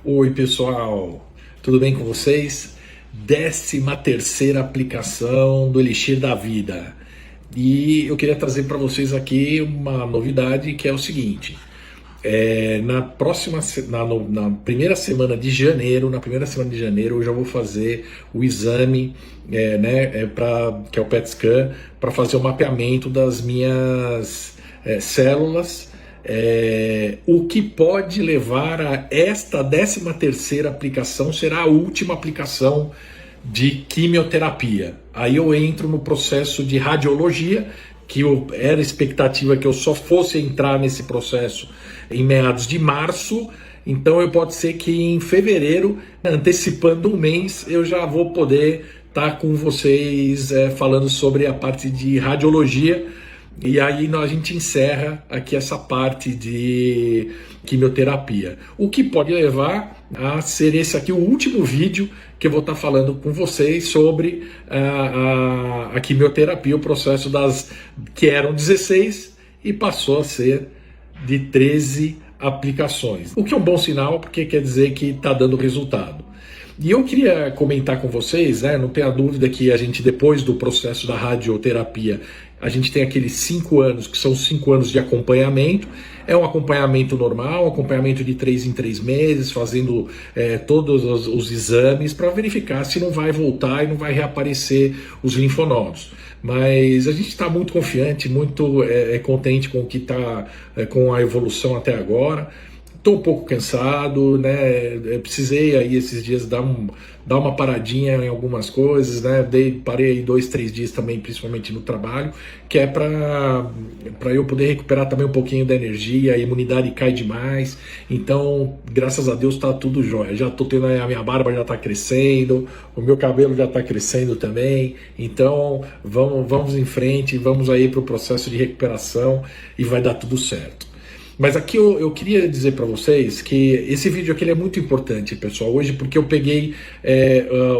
Oi pessoal, tudo bem com vocês? 13ª aplicação do Elixir da Vida. E eu queria trazer para vocês aqui uma novidade que é o seguinte. Na primeira semana de janeiro, eu já vou fazer o exame, que é o PET scan, para fazer o mapeamento das minhas células. O que pode levar a esta 13ª aplicação será a última aplicação de quimioterapia. Aí eu entro no processo de radiologia, que era expectativa que eu só fosse entrar nesse processo em meados de março. Então pode ser que em fevereiro, antecipando um mês, eu já vou poder estar com vocês falando sobre a parte de radiologia. E aí a gente encerra aqui essa parte de quimioterapia. O que pode levar a ser esse aqui o último vídeo que eu vou estar falando com vocês sobre a quimioterapia, o processo que eram 16 e passou a ser de 13 aplicações. O que é um bom sinal, porque quer dizer que está dando resultado. E eu queria comentar com vocês, não tenha dúvida que a gente, depois do processo da radioterapia, a gente tem aqueles 5 anos, que são 5 anos de acompanhamento. É um acompanhamento normal, um acompanhamento de 3 em 3 meses, fazendo todos os exames para verificar se não vai voltar e não vai reaparecer os linfonodos. Mas a gente está muito confiante, muito contente com o que está, com a evolução até agora. Estou um pouco cansado, precisei aí esses dias dar uma paradinha em algumas coisas, parei aí 2, 3 dias também, principalmente no trabalho, que é para eu poder recuperar também um pouquinho da energia. A imunidade cai demais, então graças a Deus está tudo jóia. Já estou tendo a minha barba já está crescendo, o meu cabelo já está crescendo também, então vamos em frente, vamos aí para o processo de recuperação e vai dar tudo certo. Mas aqui eu queria dizer para vocês que esse vídeo aqui é muito importante, pessoal, hoje, porque eu peguei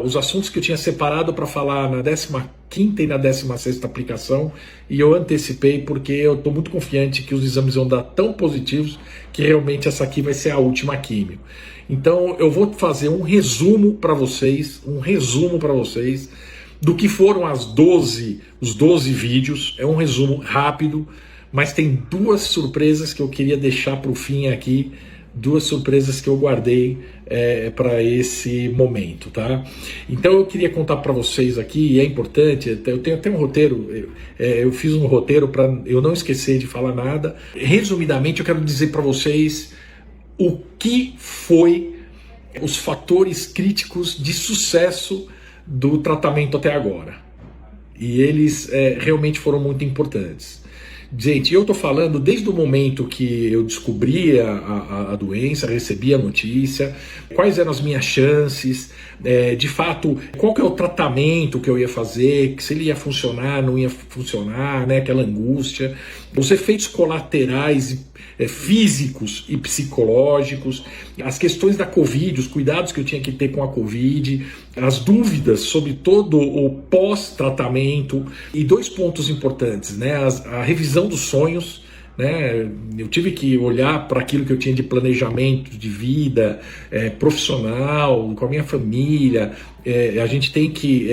os assuntos que eu tinha separado para falar na 15ª e na 16ª aplicação, e eu antecipei porque eu estou muito confiante que os exames vão dar tão positivos que realmente essa aqui vai ser a última químio. Então eu vou fazer um resumo para vocês, do que foram os 12 vídeos. É um resumo rápido, mas tem 2 surpresas que eu queria deixar para o fim aqui, 2 surpresas que eu guardei para esse momento, tá? Então eu queria contar para vocês aqui, e é importante, eu tenho até um roteiro, eu fiz um roteiro para eu não esquecer de falar nada. Resumidamente, eu quero dizer para vocês o que foi os fatores críticos de sucesso do tratamento até agora. E eles realmente foram muito importantes. Gente, eu estou falando desde o momento que eu descobri a doença, recebi a notícia, quais eram as minhas chances, de fato, qual que é o tratamento que eu ia fazer, se ele ia funcionar, não ia funcionar, aquela angústia, os efeitos colaterais físicos e psicológicos, as questões da Covid, os cuidados que eu tinha que ter com a Covid, as dúvidas sobre todo o pós-tratamento, e 2 pontos importantes, a revisão dos sonhos. Eu tive que olhar para aquilo que eu tinha de planejamento de vida profissional, com a minha família. A gente tem que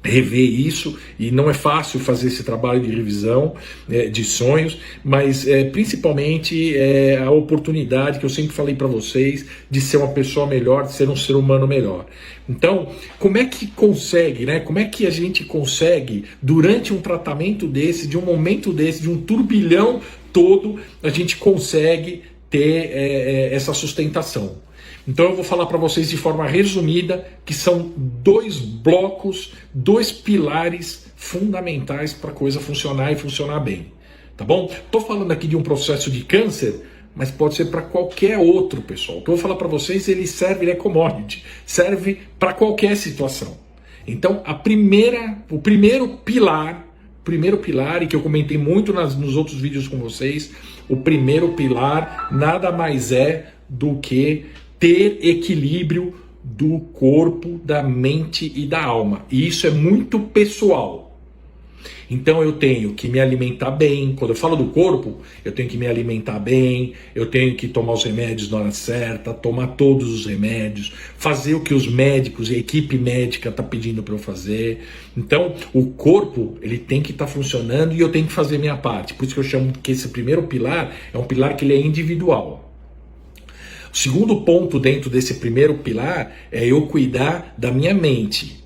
rever isso, e não é fácil fazer esse trabalho de revisão de sonhos, mas principalmente a oportunidade que eu sempre falei para vocês de ser uma pessoa melhor, de ser um ser humano melhor. Então, como é que consegue, como é que a gente consegue, durante um tratamento desse, de um momento desse, de um turbilhão todo, a gente consegue ter essa sustentação? Então eu vou falar para vocês de forma resumida que são 2 blocos, 2 pilares fundamentais para a coisa funcionar e funcionar bem, tá bom? Estou falando aqui de um processo de câncer, mas pode ser para qualquer outro, pessoal. O que eu vou falar para vocês, ele é commodity, serve para qualquer situação. Então o primeiro pilar, e que eu comentei muito nos outros vídeos com vocês, o primeiro pilar nada mais é do que ter equilíbrio do corpo, da mente e da alma. E isso é muito pessoal. Então eu tenho que me alimentar bem. Quando eu falo do corpo, eu tenho que me alimentar bem, eu tenho que tomar os remédios na hora certa, tomar todos os remédios, fazer o que os médicos e a equipe médica está pedindo para eu fazer. Então o corpo ele tem que estar funcionando e eu tenho que fazer minha parte. Por isso que eu chamo que esse primeiro pilar é um pilar que ele é individual. O segundo ponto dentro desse primeiro pilar é eu cuidar da minha mente.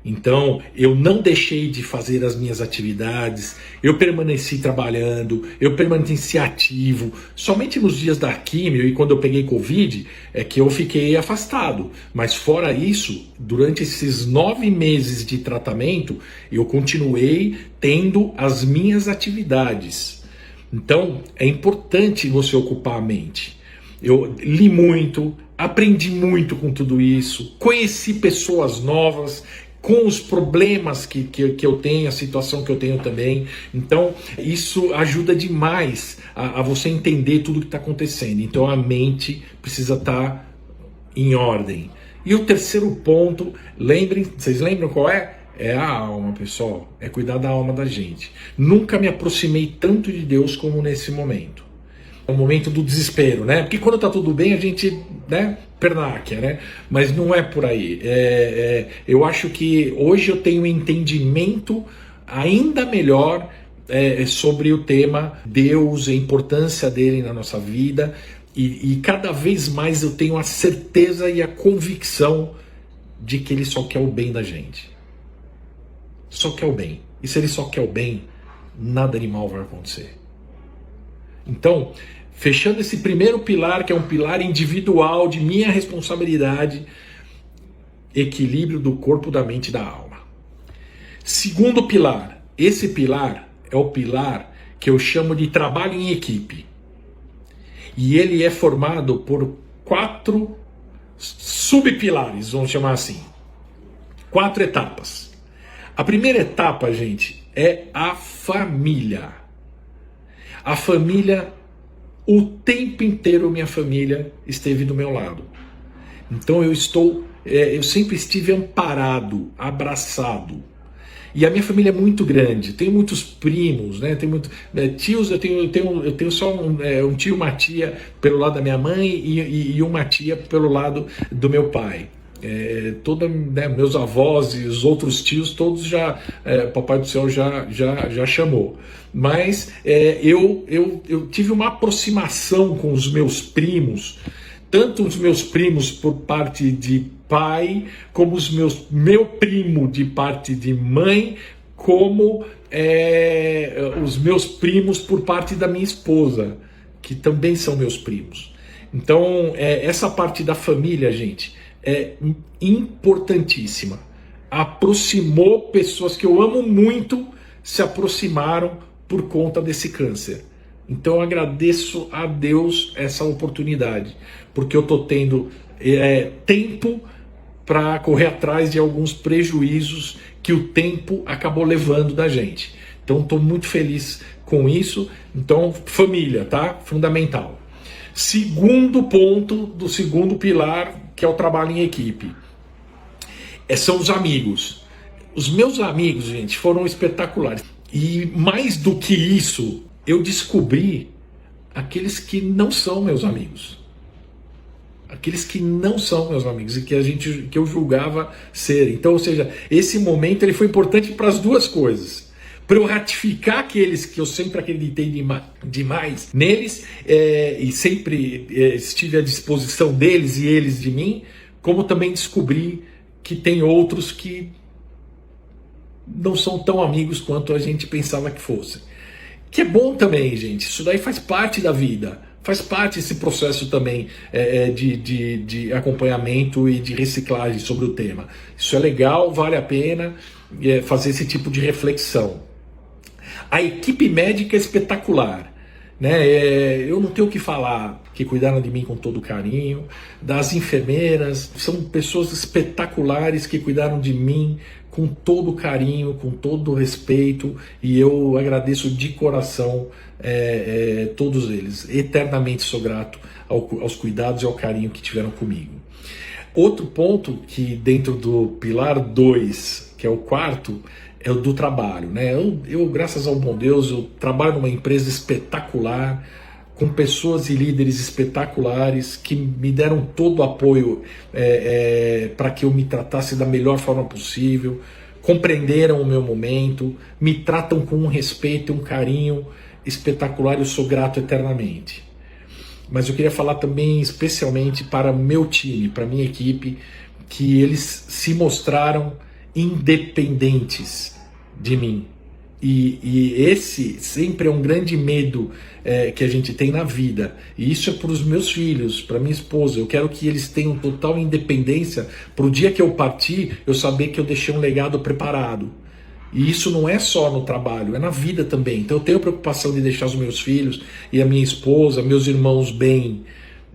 Então, eu não deixei de fazer as minhas atividades, eu permaneci trabalhando, eu permaneci ativo. Somente nos dias da químio e quando eu peguei Covid é que eu fiquei afastado. Mas fora isso, durante esses 9 meses de tratamento, eu continuei tendo as minhas atividades. Então, é importante você ocupar a mente. Eu li muito, aprendi muito com tudo isso, conheci pessoas novas, com os problemas que eu tenho, a situação que eu tenho também. Então, isso ajuda demais a você entender tudo que está acontecendo. Então, a mente precisa estar em ordem. E o terceiro ponto, vocês lembram qual é? É a alma, pessoal. É cuidar da alma da gente. Nunca me aproximei tanto de Deus como nesse momento. É o momento do desespero, né? Porque quando tá tudo bem a gente, né, pernáquia, né? Mas não é por aí. Eu acho que hoje eu tenho um entendimento ainda melhor sobre o tema Deus, a importância dele na nossa vida e cada vez mais eu tenho a certeza e a convicção de que ele só quer o bem da gente. Só quer o bem. E se ele só quer o bem, nada de mal vai acontecer. Então, fechando esse primeiro pilar, que é um pilar individual de minha responsabilidade, equilíbrio do corpo, da mente e da alma. Segundo pilar, esse pilar é o pilar que eu chamo de trabalho em equipe. E ele é formado por 4 subpilares, vamos chamar assim. 4 etapas. A primeira etapa, gente, é a família. A família, o tempo inteiro minha família esteve do meu lado. Então eu sempre estive amparado, abraçado. E a minha família é muito grande, tenho muitos primos, né? Tenho tios, eu tenho só um tio, uma tia pelo lado da minha mãe e uma tia pelo lado do meu pai. Meus avós e os outros tios, todos já, Papai do Céu já chamou. Mas eu tive uma aproximação com os meus primos, tanto os meus primos por parte de pai, como meu primo de parte de mãe, como os meus primos por parte da minha esposa, que também são meus primos. Então, essa parte da família, gente, é importantíssima. Aproximou pessoas que eu amo muito, se aproximaram por conta desse câncer. Então eu agradeço a Deus essa oportunidade, porque eu estou tendo tempo para correr atrás de alguns prejuízos que o tempo acabou levando da gente. Então estou muito feliz com isso. Então, família, tá? Fundamental. Segundo ponto do segundo pilar, que é o trabalho em equipe, são os amigos. Os meus amigos, gente, foram espetaculares. E mais do que isso, eu descobri aqueles que não são meus amigos. Aqueles que não são meus amigos e que eu julgava ser. Então, ou seja, esse momento ele foi importante para as duas coisas. Para eu ratificar aqueles que eu sempre acreditei demais neles e sempre estive à disposição deles e eles de mim, como também descobri que tem outros que não são tão amigos quanto a gente pensava que fossem. Que é bom também, gente. Isso daí faz parte da vida. Faz parte desse processo também de acompanhamento e de reciclagem sobre o tema. Isso é legal, vale a pena fazer esse tipo de reflexão. A equipe médica é espetacular, né? Eu não tenho o que falar, que cuidaram de mim com todo carinho. Das enfermeiras, são pessoas espetaculares que cuidaram de mim com todo carinho, com todo respeito, e eu agradeço de coração todos eles. Eternamente sou grato aos cuidados e ao carinho que tiveram comigo. Outro ponto que dentro do pilar 2, que é o quarto, é o do trabalho, né? Eu, graças ao bom Deus, eu trabalho numa empresa espetacular, com pessoas e líderes espetaculares que me deram todo o apoio para que eu me tratasse da melhor forma possível, compreenderam o meu momento, me tratam com um respeito e um carinho espetacular, eu sou grato eternamente. Mas eu queria falar também especialmente para o meu time, para a minha equipe, que eles se mostraram independentes de mim. E esse sempre é um grande medo que a gente tem na vida. E isso é para os meus filhos, para minha esposa. Eu quero que eles tenham total independência para o dia que eu partir, eu saber que eu deixei um legado preparado. E isso não é só no trabalho, é na vida também. Então eu tenho preocupação de deixar os meus filhos e a minha esposa, meus irmãos bem.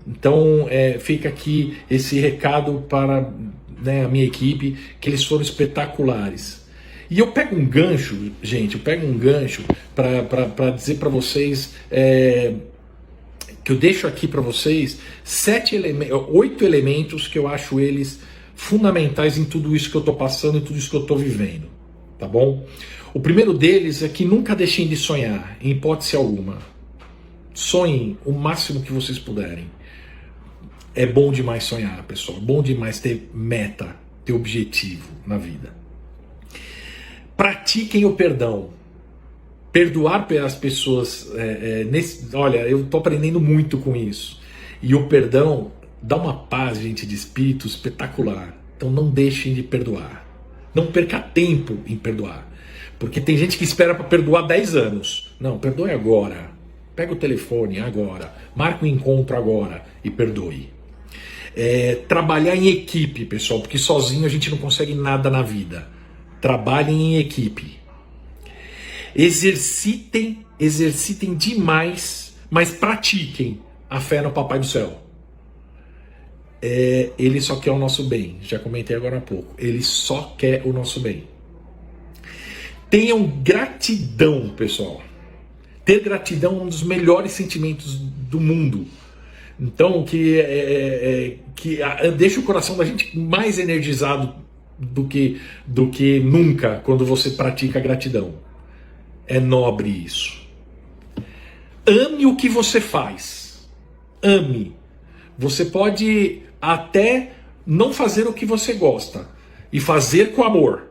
Então fica aqui esse recado para, né, a minha equipe, que eles foram espetaculares. E eu pego um gancho, gente, para dizer para vocês, que eu deixo aqui para vocês 8 elementos que eu acho eles fundamentais em tudo isso que eu estou passando e tudo isso que eu estou vivendo, tá bom? O primeiro deles é que nunca deixem de sonhar, em hipótese alguma. Sonhem o máximo que vocês puderem. É bom demais sonhar, pessoal, é bom demais ter meta, ter objetivo na vida. Pratiquem o perdão. Perdoar as pessoas. Olha, eu estou aprendendo muito com isso. E o perdão dá uma paz, gente, de espírito espetacular. Então não deixem de perdoar. Não perca tempo em perdoar. Porque tem gente que espera para perdoar 10 anos. Não, perdoe agora. Pega o telefone agora. Marca um encontro agora e perdoe. Trabalhar em equipe, pessoal, porque sozinho a gente não consegue nada na vida. Trabalhem em equipe. Exercitem demais, mas pratiquem a fé no Papai do Céu. Ele só quer o nosso bem. Já comentei agora há pouco. Ele só quer o nosso bem. Tenham gratidão, pessoal. Ter gratidão é um dos melhores sentimentos do mundo. Então, que deixa o coração da gente mais energizado do que nunca quando você pratica a gratidão. É nobre isso. Ame o que você faz. Ame. Você pode até não fazer o que você gosta e fazer com amor,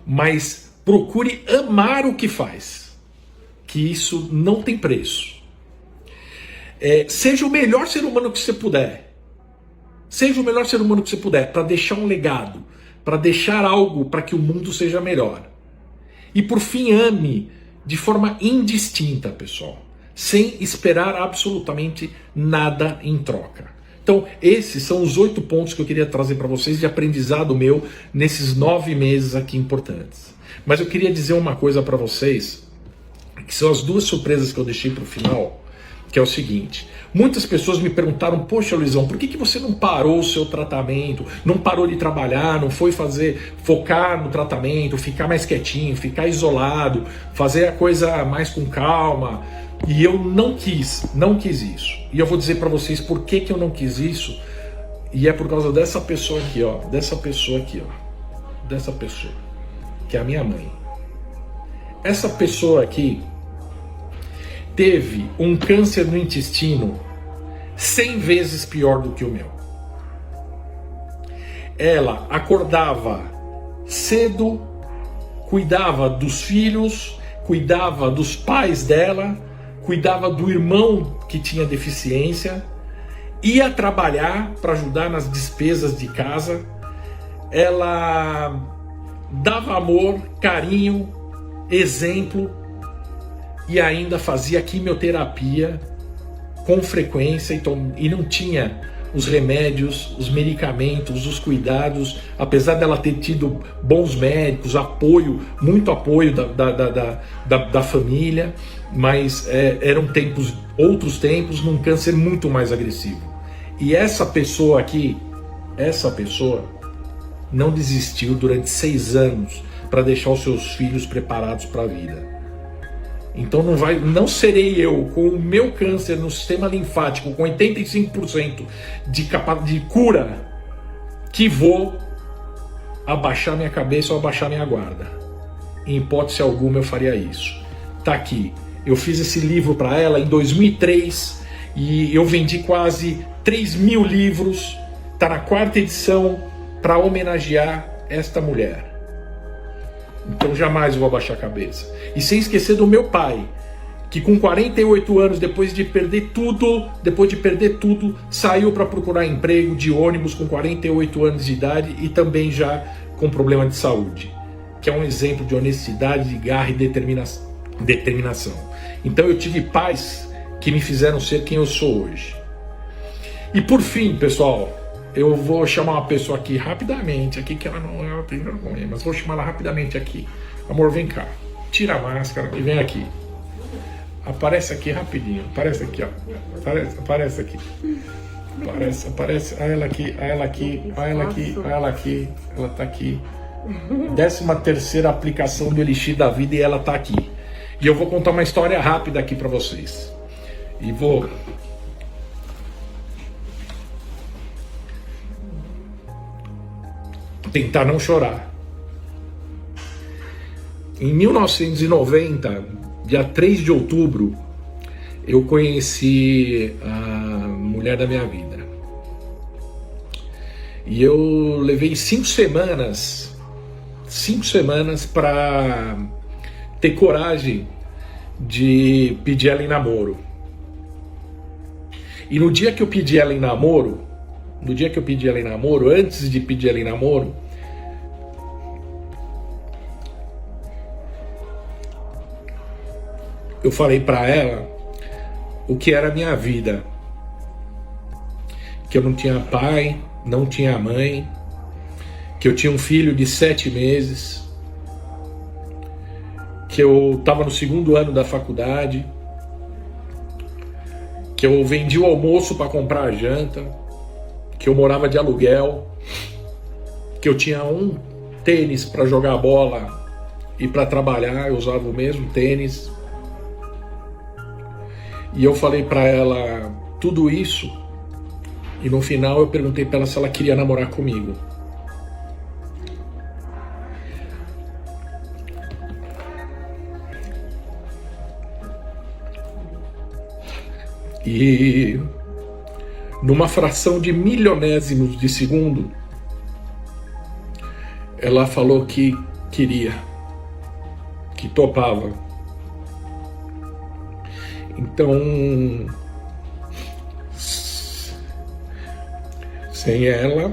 mas procure amar o que faz, que isso não tem preço. Seja o melhor ser humano que você puder. Seja o melhor ser humano que você puder, para deixar um legado, para deixar algo para que o mundo seja melhor. E por fim, ame de forma indistinta, pessoal, sem esperar absolutamente nada em troca. Então, esses são os 8 pontos que eu queria trazer para vocês de aprendizado meu nesses 9 meses aqui importantes. Mas eu queria dizer uma coisa para vocês, que são as 2 surpresas que eu deixei para o final, que é o seguinte: muitas pessoas me perguntaram, poxa, Luizão, por que você não parou o seu tratamento, não parou de trabalhar, não foi focar no tratamento, ficar mais quietinho, ficar isolado, fazer a coisa mais com calma? E eu não quis isso. E eu vou dizer para vocês por que eu não quis isso, e é por causa dessa pessoa aqui, ó, dessa pessoa, que é a minha mãe. Essa pessoa aqui teve um câncer no intestino 100 vezes pior do que o meu. Ela acordava cedo, cuidava dos filhos, cuidava dos pais dela, cuidava do irmão que tinha deficiência, ia trabalhar para ajudar nas despesas de casa. Ela dava amor, carinho, exemplo, e ainda fazia quimioterapia com frequência e não tinha os remédios, os medicamentos, os cuidados, apesar dela ter tido bons médicos, muito apoio da família, mas eram outros tempos, num câncer muito mais agressivo. E essa pessoa aqui, não desistiu durante 6 anos para deixar os seus filhos preparados para a vida. Então não serei eu, com o meu câncer no sistema linfático, com 85% de cura, que vou abaixar minha cabeça ou abaixar minha guarda. em hipótese alguma eu faria isso. Tá aqui. Eu fiz esse livro para ela em 2003 e eu vendi quase 3.000 livros. Tá na 4ª edição para homenagear esta mulher. Então jamais vou abaixar a cabeça. E sem esquecer do meu pai, que com 48 anos, depois de perder tudo, saiu para procurar emprego de ônibus com 48 anos de idade e também já com problema de saúde. Que é um exemplo de honestidade, de garra e determinação. Então eu tive pais que me fizeram ser quem eu sou hoje. E por fim, pessoal, eu vou chamar uma pessoa aqui rapidamente, aqui que ela tem vergonha, mas vou chamar ela rapidamente aqui. Amor, vem cá, tira a máscara e vem aqui. Aparece aqui rapidinho, aparece aqui, ó. Aparece aqui. Aparece, olha ela aqui, olha ela aqui, olha ela aqui, olha ela aqui, ela tá aqui. 13ª aplicação do Elixir da Vida e ela tá aqui. E eu vou contar uma história rápida aqui para vocês. E vou tentar não chorar. Em 1990, dia 3 de outubro, eu conheci a mulher da minha vida. E eu levei 5 semanas para ter coragem de pedir ela em namoro. E no dia que eu pedi ela em namoro, antes de pedir ela em namoro, eu falei para ela o que era a minha vida. Que eu não tinha pai, não tinha mãe, que eu tinha um filho de 7 meses, que eu estava no 2º ano da faculdade, que eu vendi o almoço para comprar a janta, que eu morava de aluguel, que eu tinha um tênis para jogar bola e para trabalhar, eu usava o mesmo tênis. E eu falei para ela tudo isso, e no final eu perguntei para ela se ela queria namorar comigo. E numa fração de milionésimos de segundo, ela falou que queria, que topava. Então, sem ela,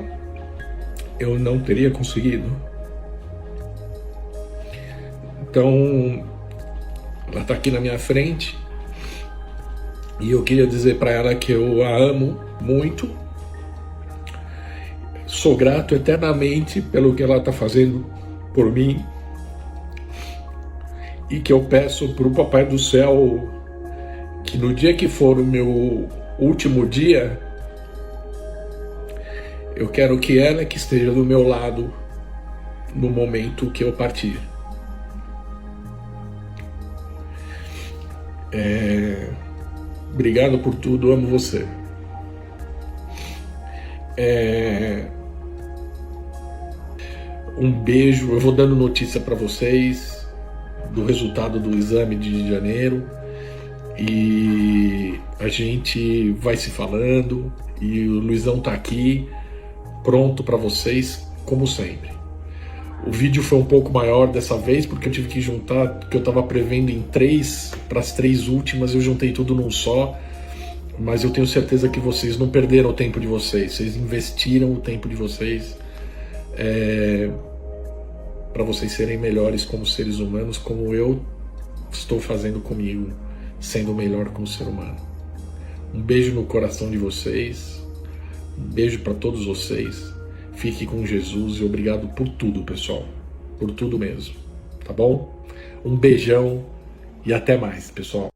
eu não teria conseguido. Então, ela está aqui na minha frente e eu queria dizer para ela que eu a amo muito, sou grato eternamente pelo que ela está fazendo por mim e que eu peço para o Papai do Céu que no dia que for o meu último dia, eu quero que ela que esteja do meu lado no momento que eu partir. Obrigado por tudo, amo você. Um beijo, eu vou dando notícia para vocês do resultado do exame de janeiro e a gente vai se falando e o Luizão tá aqui pronto para vocês como sempre. O vídeo foi um pouco maior dessa vez porque eu tive que juntar, porque eu estava prevendo em 3 para as 3 últimas, eu juntei tudo num só, mas eu tenho certeza que vocês não perderam o tempo de vocês, vocês investiram o tempo de vocês para vocês serem melhores como seres humanos, como eu estou fazendo comigo, sendo melhor como ser humano. Um beijo no coração de vocês, um beijo para todos vocês, fique com Jesus e obrigado por tudo, pessoal, por tudo mesmo, tá bom? Um beijão e até mais, pessoal.